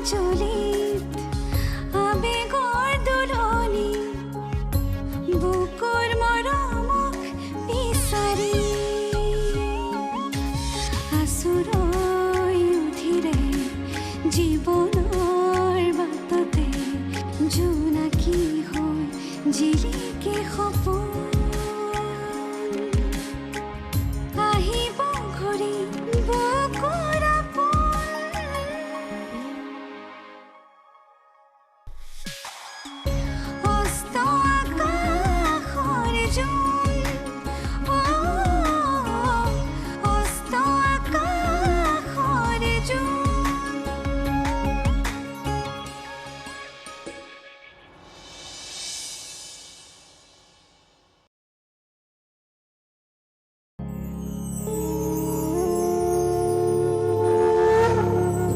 আঞ্জলিত আবেগৰ দুলনি বুকুৰ মৰমক বিচাৰি আচুৰৈ উঠিৰে জীৱনৰ বাটতে জোনাকী হৈ জিলিকে সপোন আহিব ঘূৰি বুকুৰ অস্ত আকাশৰ জোন অস্ত আকাশৰ জোন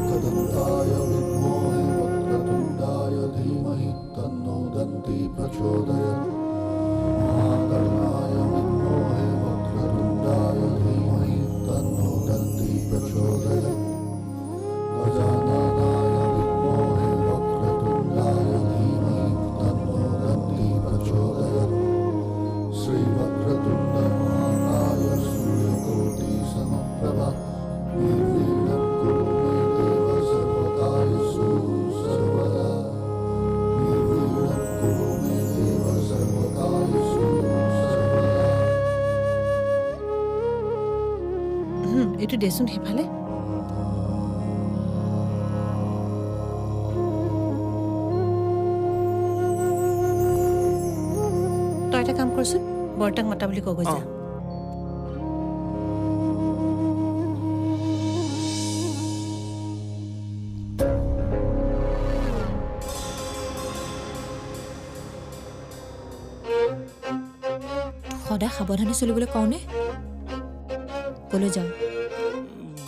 एकदन्ताय विद्महे वक्रतुण्डाय धीमहि तन्नो दन्ती प्रचोदयात् महागणाय विद्महे वक्रतुण्डाय धीमहि तन्नो दन्ती प्रचोदयात् गजाननाय विद्महे वक्रतुण्डाय धीमहि तन्नो दन्ती प्रचोदयात् श्रीवक्रतुण्ड महाकाय सूर्यकोटि समप्रभा निर्विघ्नं कुरु मे देव सर्वकार्येषु सर्वदा निर्विघ्नं कुरु मे देव सर्वकार्येषु सर्वदा এইটো দেচোন সেইফালে তই এটা কাম কৰচোন বৰতাক মাতা বুলি কৈ যা সদায় সাৱধানে চলিবলৈ কওঁনে কলৈ যাওঁ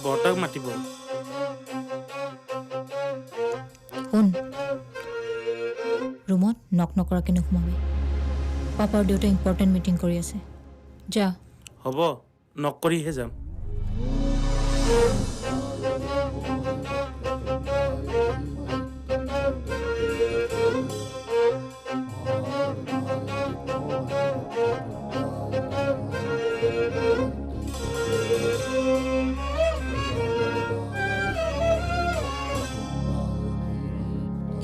বৰতাক মাতিব শুন ৰুমত নক নকৰাকৈ নোসোমাবি পাপাৰ দেউতাই ইম্পৰ্টেণ্ট মিটিং কৰি আছে যা হ'ব নক কৰিহে যাম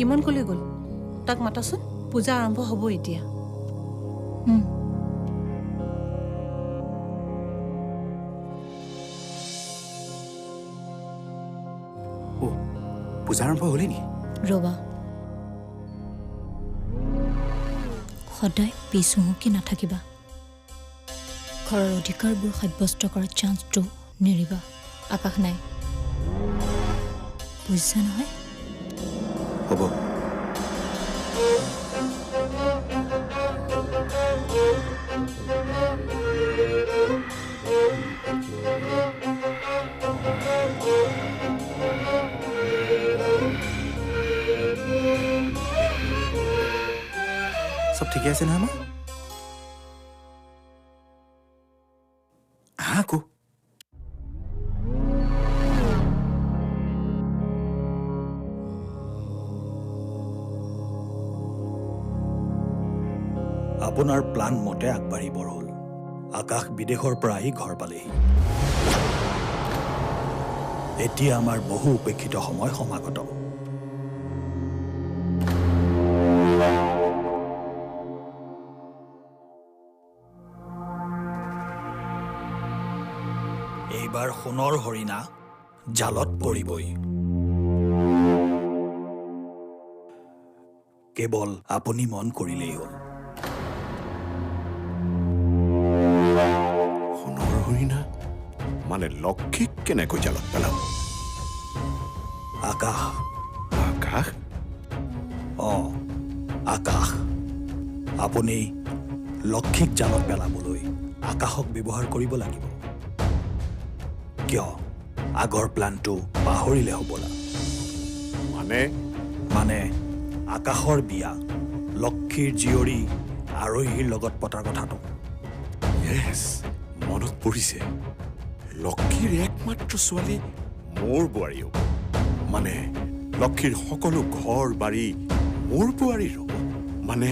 ইমান কলৈ গ'ল তাক মাতাচোন পূজা আৰম্ভ হ'ব এতিয়া পূজা আৰম্ভ হ'লি নি ৰবা সদায় পিছহুকি নাথাকিবা ঘৰৰ অধিকাৰবোৰ সাব্যস্ত কৰাৰ চান্সটো নেৰিবা আকাশ নাই বুজিছা নহয় হ'ব চব ঠিকে আছে নহয় মা আকৌ আপোনাৰ প্লান মতে আগবাঢ়িবৰ হ'ল আকাশ বিদেশৰ পৰা আহি ঘৰ পালেহি এতিয়া আমাৰ বহু উপেক্ষিত সময় সমাগত এইবাৰ সোণৰ হৰিণা জালত পৰিবই কেৱল আপুনি মন কৰিলেই হ'ল সোণৰ হৰিণা মানে লক্ষীক কেনেকৈ জালত পেলাম আকাশ আকাশ আকাশ আপুনি লক্ষীক জালত পেলাবলৈ আকাশক ব্যৱহাৰ কৰিব লাগিব কিয় আগৰ প্লানটো পাহৰিলে হ'বলা মানে আকাশৰ বিয়া লক্ষীৰ জীয়ৰী আৰোহীৰ লগত পতাৰ কথাটো ইয়েছ মনত পৰিছে লক্ষীৰ একমাত্ৰ ছোৱালী মোৰ বোৱাৰী হ'ব মানে লক্ষীৰ সকলো ঘৰ বাৰী মোৰ বোৱাৰীৰ হ'ব মানে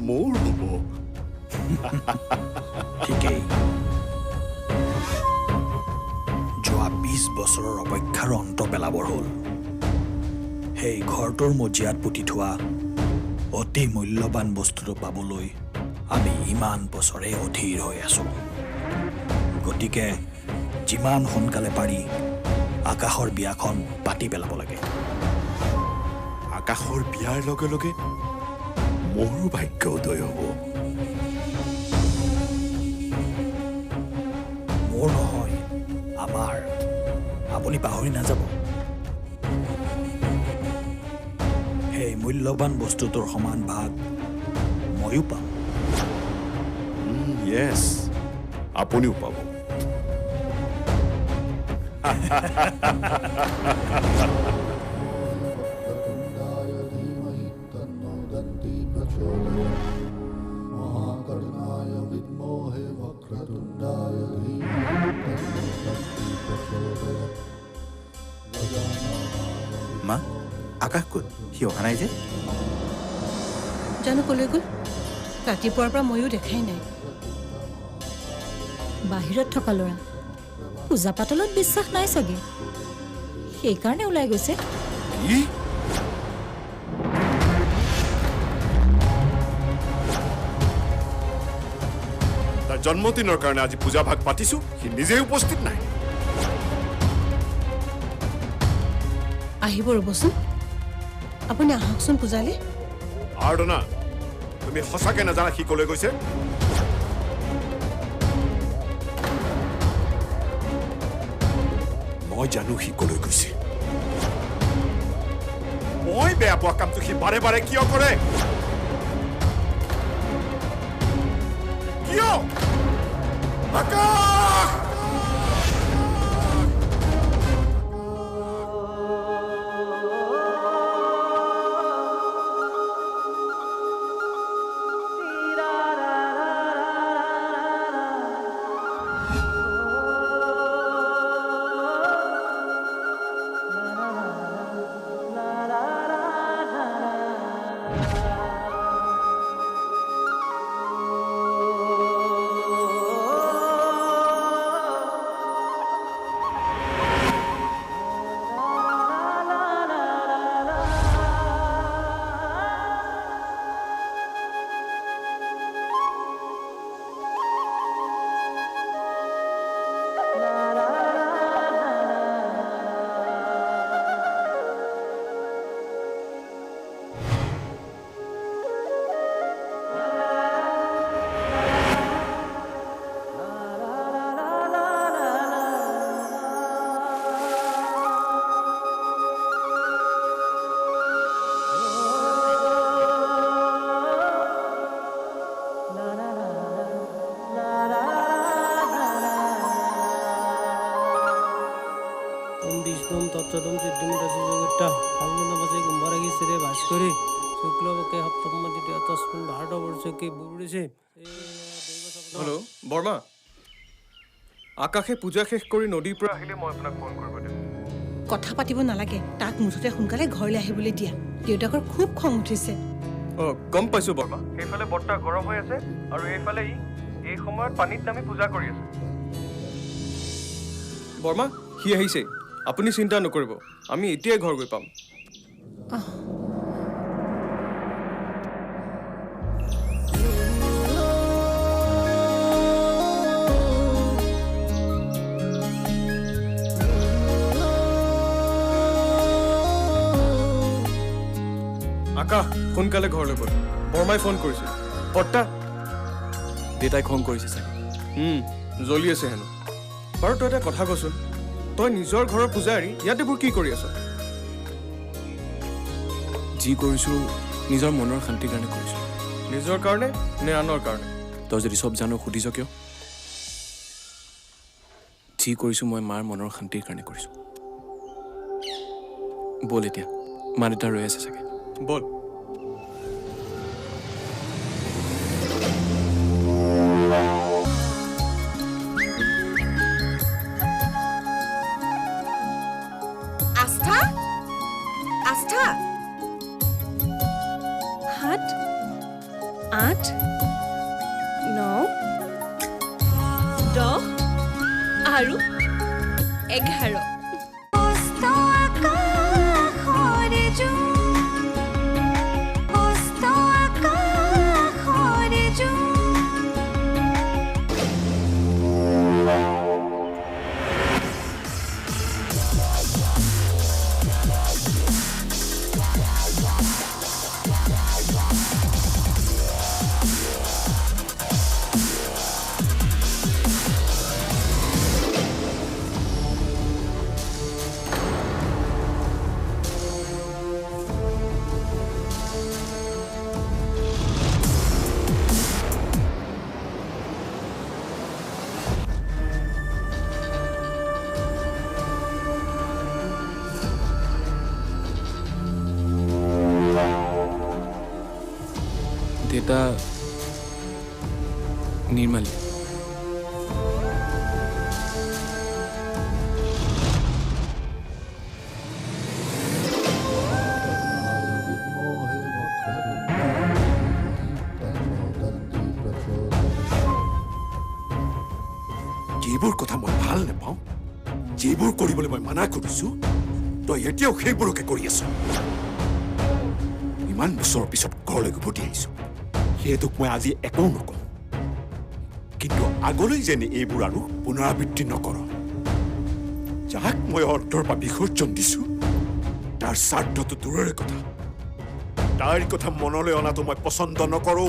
মোৰ হ'ব ঠিকেই যোৱা 20 বছৰৰ অপেক্ষাৰ অন্ত পেলাবৰ হ'ল সেই ঘৰটোৰ মজিয়াত পুতি থোৱা অতি মূল্যৱান বস্তুটো পাবলৈ আমি ইমান বছৰে অধীৰ হৈ আছো গতিকে যিমান সোনকালে পাৰি আকাশৰ বিয়াখন পাতি পেলাব লাগে আকাশৰ বিয়াৰ লগে লগে মোৰো ভাগ্য উদয় হ'ব মোৰ নহয় আমাৰ আপুনি পাহৰি নাযাব সেই মূল্যৱান বস্তুটোৰ সমান ভাগ ময়ো পাম য়েছ আপুনিও পাব वक्रतुण्डाय धीमहि तन्नो दन्ति प्रचोदयात् महाकर्णाय विद्महे वक्रतुण्डाय धीमहि तन्नो दन्ति प्रचोदयात् মা আকাশ ক'ত সি অহা নাই যে জানো ক'লৈ গ'ল ৰাতিপুৱাৰ পৰা ময়ো দেখাই নাই বাহিৰত থকা ল'ৰা পূজা পাতলত বিশ্বাস নাই চাগে সেইকাৰণে ওলাই গৈছে কি তাৰ জন্মদিনৰ কাৰণে আজি পূজা ভাগ পাতিছো সি নিজে উপস্থিত নাই আহিব ৰ'বচোন আপুনি আহকচোন পূজালে আৰ্দনা তুমি সঁচাকে নাজানা সি ক'লৈ গৈছে মই জানো সি ক'লৈ গৈছে মই বেয়া পোৱা কামটো সি বাৰে বাৰে কিয় কৰে কিয় আকাশ তৎসদম সিদ্ধিমিতাসি জগৎটা ফাল্গুনমাসে কুম্ভৰাগীশ্বৰে বাস কৰে শুক্লপক্ষে সপ্তম দ্বিতীয় তস্মিন ভাৰতবৰ্ষকে বুড়িছে হেল্ল' বৰ্মা আকাশে পূজা শেষ কৰি নদীৰ পৰা আহিলে মই আপোনাক ফোন কৰিব দিম কথা পাতিব নালাগে তাক মুঠতে সোনকালে ঘৰলৈ আহিবলৈ দিয়া দেউতাকৰ খুব খং উঠিছে অঁ গম পাইছোঁ বৰ্মা সেইফালে বৰ্তা গৰম হৈ আছে আৰু এইফালে এই সময়ত পানীত নামি পূজা কৰি আছে বৰ্মা সি আহিছে আপুনি চিন্তা নকৰিব আমি এতিয়াই ঘৰ গৈ পাম আকাশ সোনকালে ঘৰলৈ গ'ল বৰ্মাই ফোন কৰিছিল বৰ্তা দেউতাই খং কৰিছে চাগে জ্বলি আছে হেনো বাৰু তই এটা কথা কচোন তই নিজৰ ঘৰৰ পূজাৰী ইয়াত এইবোৰ কি কৰি আছ যি কৰিছোঁ নিজৰ মনৰ শান্তিৰ কাৰণে কৰিছোঁ নিজৰ কাৰণে নে আনৰ কাৰণে তই যদি চব জানো সুধিছ কিয় যি কৰিছোঁ মই মাৰ মনৰ শান্তিৰ কাৰণে কৰিছোঁ বল এতিয়া মা দেউতা ৰৈ আছে চাগে বল আস্থা 7 8 9 10 আৰু 11 অস্ত আকাশৰ জোন অস্ত আকাশৰ জোন দেউতা নিৰ্মালী যিবোৰ কথা মই ভাল নাপাওঁ যিবোৰ কৰিবলৈ মই মানা কৰিছো তই এতিয়াও সেইবোৰকে কৰি আছ ইমান বছৰৰ পিছত ঘৰলৈ উভতি আহিছো সেইটোক মই আজি একো নকওঁ কিন্তু আগলৈ যেন এইবোৰ আৰু পুনৰাবৃত্তি নকৰ যাক মই অৰ্থৰ পৰা বিসৰ্জন দিছো তাৰ স্বাৰ্থটো দূৰৰে কথা তাইৰ কথা মনলৈ অনাটো মই পচন্দ নকৰো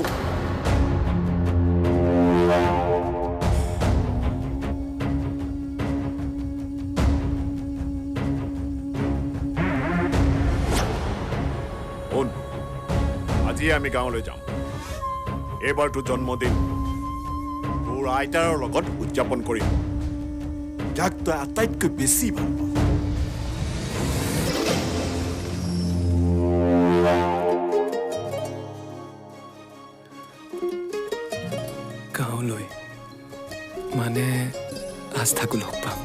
আজি আমি গাঁৱলৈ যাম এইবাৰটো জন্মদিন তোৰ আইতাৰৰ লগত উদযাপন কৰিম যাক তই আটাইতকৈ বেছি ভাল পাৱ গাঁৱলৈ মানে আস্থাকো লগ পাম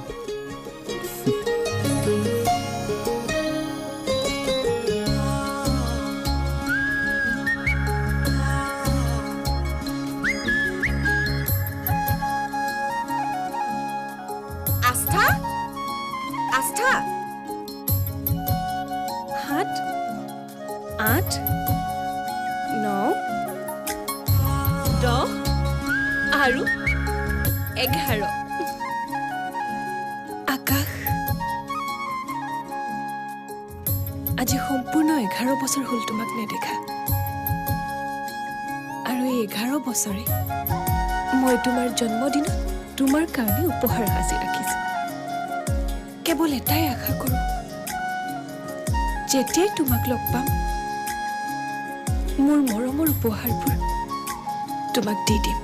আস্থা আস্থা 7 8 9 10 আৰু 11 আকাশ আজি সম্পূৰ্ণ 11 বছৰ হ'ল তোমাক নেদেখা আৰু এই 11 বছৰে মই তোমাৰ জন্মদিনত তোমাৰ কাৰণে উপহাৰ সাজি ৰাখিছো কেৱল এটাই আশা কৰোঁ যেতিয়াই তোমাক লগ পাম মোৰ মৰমৰ উপহাৰবোৰ তোমাক দি দিম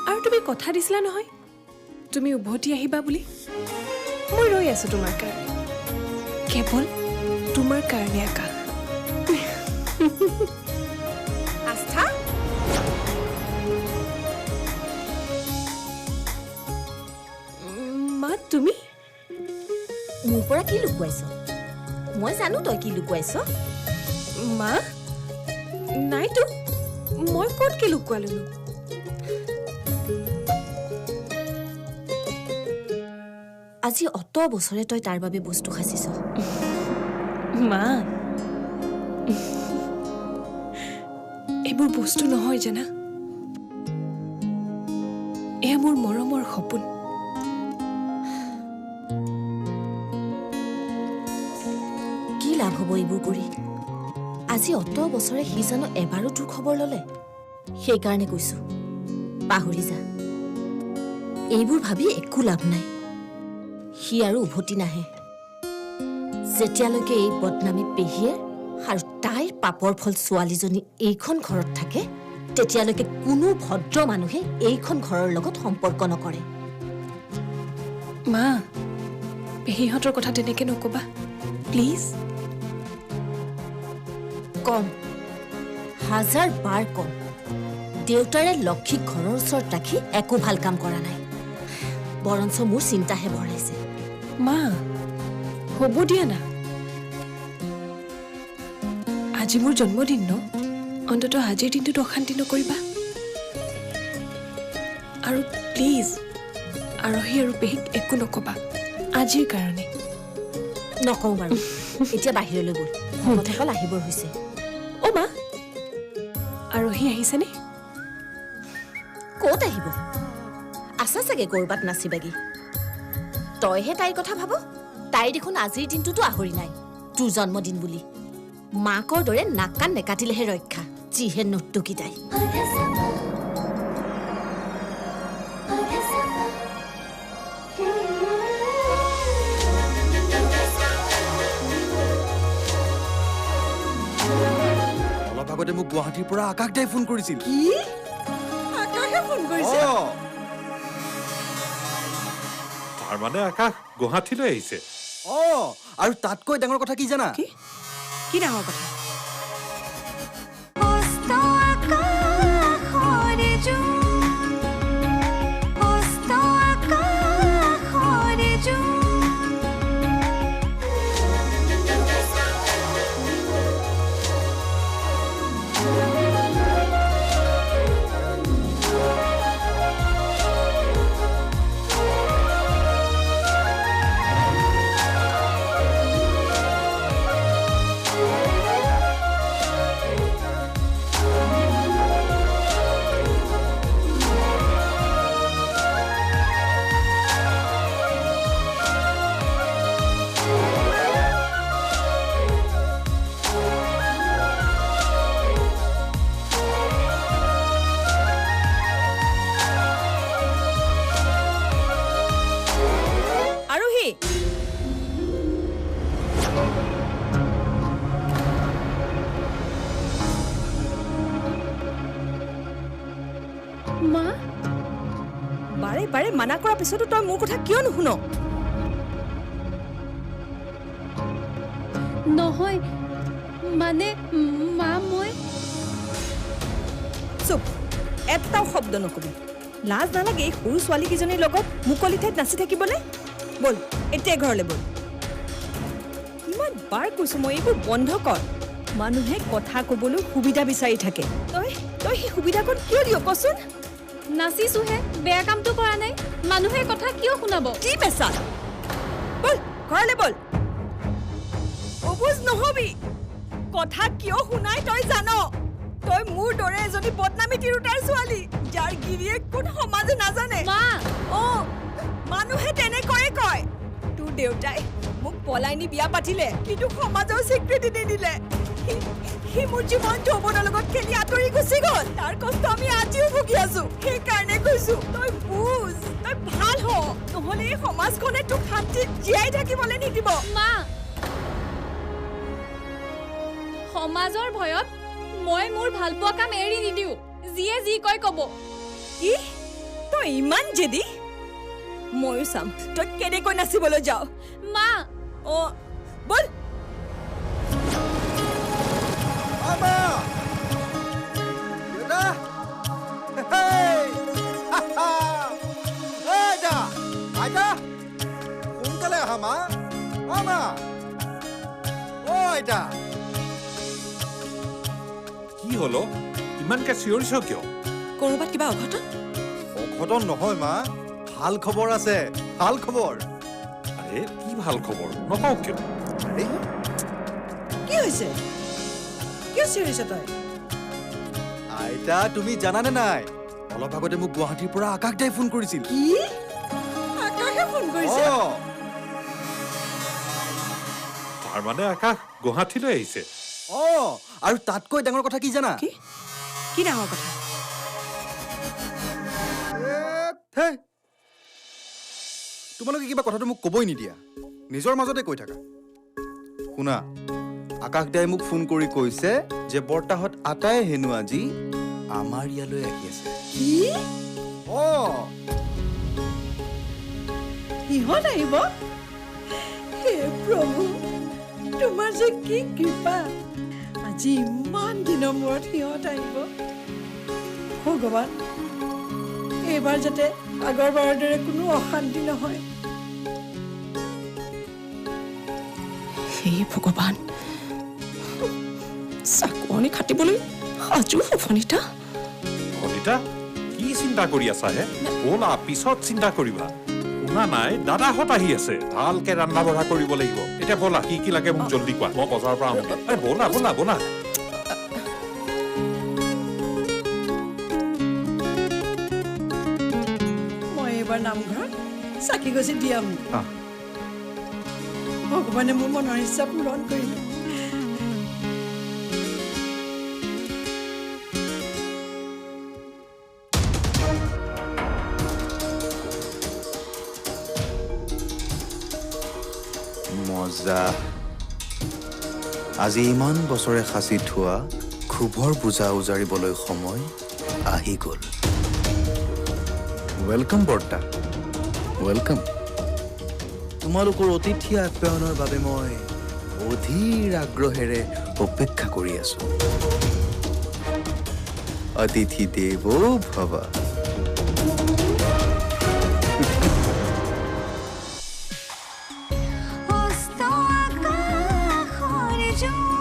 আৰু তুমি কথা দিছিলা নহয় তুমি উভতি আহিবা বুলি মই ৰৈ আছো তোমাৰ কাৰণে কেৱল তোমাৰ কাৰণে আকাশ আস্থা মা তুমি মোৰ পৰা কি লুকুৱাইছ মই জানো তই কি লুকুৱাইছ মা নাইতো মই ক'ত কি লুকুৱালো আজি অত বছৰে তই তাৰ বাবে বস্তু সাজিছ মা এইবোৰ বস্তু নহয় জানা এয়া মোৰ মৰমৰ সপোন কি লাভ হ'ব এইবোৰ কৰি আজি অত বছৰে সি জানো এবাৰো তোৰ খবৰ ল'লে সেইকাৰণে কৈছো পাহৰি যা এইবোৰ ভাবি একো লাভ নাই সি আৰু উভতি নাহে যেতিয়ালৈকে এই বদনামী পেহীয়ে আৰু তাইৰ পাপৰ ফল ছোৱালীজনী এইখন ঘৰত থাকে তেতিয়ালৈকে কোনো ভদ্ৰ মানুহে এইখন ঘৰৰ লগত সম্পৰ্ক নকৰে মা পেহীহঁতৰ কথা তেনেকে নকবা প্লিজ কম হাজাৰ বাৰ কম দেউতাৰে লক্ষীক ঘৰৰ ওচৰত ৰাখি একো ভাল কাম কৰা নাই বৰঞ্চ মোৰ চিন্তাহে বঢ়াইছে মা হ'ব দিয়া না আজি মোৰ জন্মদিন ন অন্তত আজিৰ দিনটোত অশান্তি নকৰিবা আৰু প্লিজ আৰহী আৰু পেহীক একো নকবা আজিৰ কাৰণে নকওঁ বাৰু এতিয়া বাহিৰলৈ গ'ল কথাকাল আহিবৰ হৈছে অ' মা আৰহী আহিছেনে ক'ত আহিব আছা চাগে ক'ৰবাত নাচি বাগি তইহে তাইৰ কথা ভাব তাই দেখোন আজিৰ দিনটোতো আহৰি নাই তোৰ জন্মদিন বুলি মাকৰ দৰে নাক কাণ নেকাটিলেহে ৰক্ষা যিহে নৰ্তকী তাই অলপ আগতে মোক গুৱাহাটীৰ পৰা আকাশ দাই ফোন কৰিছিল কি আকাশে ফোন কৰিছে তাৰমানে আকাশ গুৱাহাটীলৈ আহিছে আৰু তাতকৈ ডাঙৰ কথা কি জানা কি ডাঙৰ কথা অস্ত আকাশৰে জোন অস্ত আকাশৰে জোন মা বাৰে বাৰে মানা কৰাৰ পিছতো তই মোৰ কথা কিয় নুশুন নহয় মানে মা মই চুপ এটাও শব্দ নকবি লাজ নালাগে এই সৰু ছোৱালীকেইজনীৰ লগত মুকলি ঠাইত নাচি থাকিবলৈ বল এতিয়া ঘৰলৈ বল ইমান বাৰ কৈছো মই এইবোৰ বন্ধ কৰ মানুহে কথা ক'বলৈ সুবিধা বিচাৰি থাকে তই তই সেই সুবিধাকণ কিয় দিয় কচোন নাচিছোহে বেয়া কামটো কৰা নাই মানুহে কথা কিয় শুনাব কি পেচা বল ঘৰলৈ বল অবুজ নহবি কথা কিয় শুনাই তই জান তই মোৰ দৰে এজনী বদনামী তিৰোতাৰ ছোৱালী যাৰ গিৰিয়েক কোন সমাজে নাজানে মা মানুহে তেনেকৈয়ে কয় তোৰ দেউতাই মোক পলাই নি বিয়া পাতিলে কিন্তু সমাজৰ স্বীকৃতি নিদিলে সি মোৰ জীৱন যৌৱনৰ লগত খেলি আঁতৰি গুচি গ'ল তাৰ কষ্ট আমি আজিও ভুগি আছো সেইকাৰণে কৈছো তই বুজ তই ভাল হ নহ'লে এই সমাজখনে তোক শান্তিত জীয়াই থাকিবলৈ নিদিব মা সমাজৰ ভয়ত মই মোৰ ভালপোৱা কাম এৰি নিদিওঁ যিয়ে যি কয় ক'ব কি তই ইমান জেদি ময়ো চাম তই কেনেকৈ নাচিবলৈ যাওঁ মা বল সোনকালে আহা মা মা আইতা কি হলো ইমানকে চিঞৰিছ কিয় কৰবাত কিবা অঘটন অঘটন নহয় মা ভাল খবৰ আছে ভাল খবৰ আৰে কি ভাল খবৰ নকওঁ কিয় আৰে কি হৈছে কিয় চিঞৰিছ তই আইতা তুমি জানানে নাই অলপ আগতে মোক গুৱাহাটীৰ পৰা আকাশ দাই ফোন কৰিছিল কি আকাশে ফোন কৰিছে তাৰমানে আকাশ গুৱাহাটীলৈ আহিছে আৰু তাতকৈ ডাঙৰ কথা কি জানা কি ডাঙৰ কথা তোমালোকে কিবা কথাটো মোক ক'বই নিদিয়া নিজৰ মাজতে কৈ থাকা শুনা আকাশ দাই মোক ফোন কৰি কৈছে যে বৰ্তাহত আটাই হেনো আজি আমাৰ ইয়ালৈ আহি আছে কি ইহঁত আহিব হে প্ৰভু তোমাৰ যে কি কৃপা আজি ইমান দিনৰ মূৰত সিহঁত আহিব ভগৱান এইবাৰ যাতে আগৰবাৰৰ দৰে কোনো অশান্তি নহয় হে ভগৱান চাকৰি খাটিবলৈ সাজু সফনিতা অনিতা কি চিন্তা কৰি আছা হে ব'লা পিছত চিন্তা কৰিবা শুনা নাই দাদাহঁত আহি আছে ভালকে ৰান্ধা বঢ়া কৰিব লাগিব এতিয়া ব'লা কি কি লাগে মোক জলদি কোৱা মই বজাৰৰ পৰা আহোঁ ব'লা ব'লা ব'লা মই এইবাৰ নামঘৰত চাকি গছি দিয়াম ভগৱানে মোৰ মনৰ ইচ্ছা পূৰণ কৰিলে মজা আজি ইমান বছৰে সাঁচি থোৱা ক্ষোভৰ বোজা উজাৰিবলৈ সময় আহি গ'ল ৱেলকাম বৰ্তা ৱেলকাম তোমালোকৰ অতিথি আপ্যায়নৰ বাবে মই অধীৰ আগ্ৰহেৰে অপেক্ষা কৰি আছো অতিথি দেৱো ভৱ অস্ত আকাশৰ জোন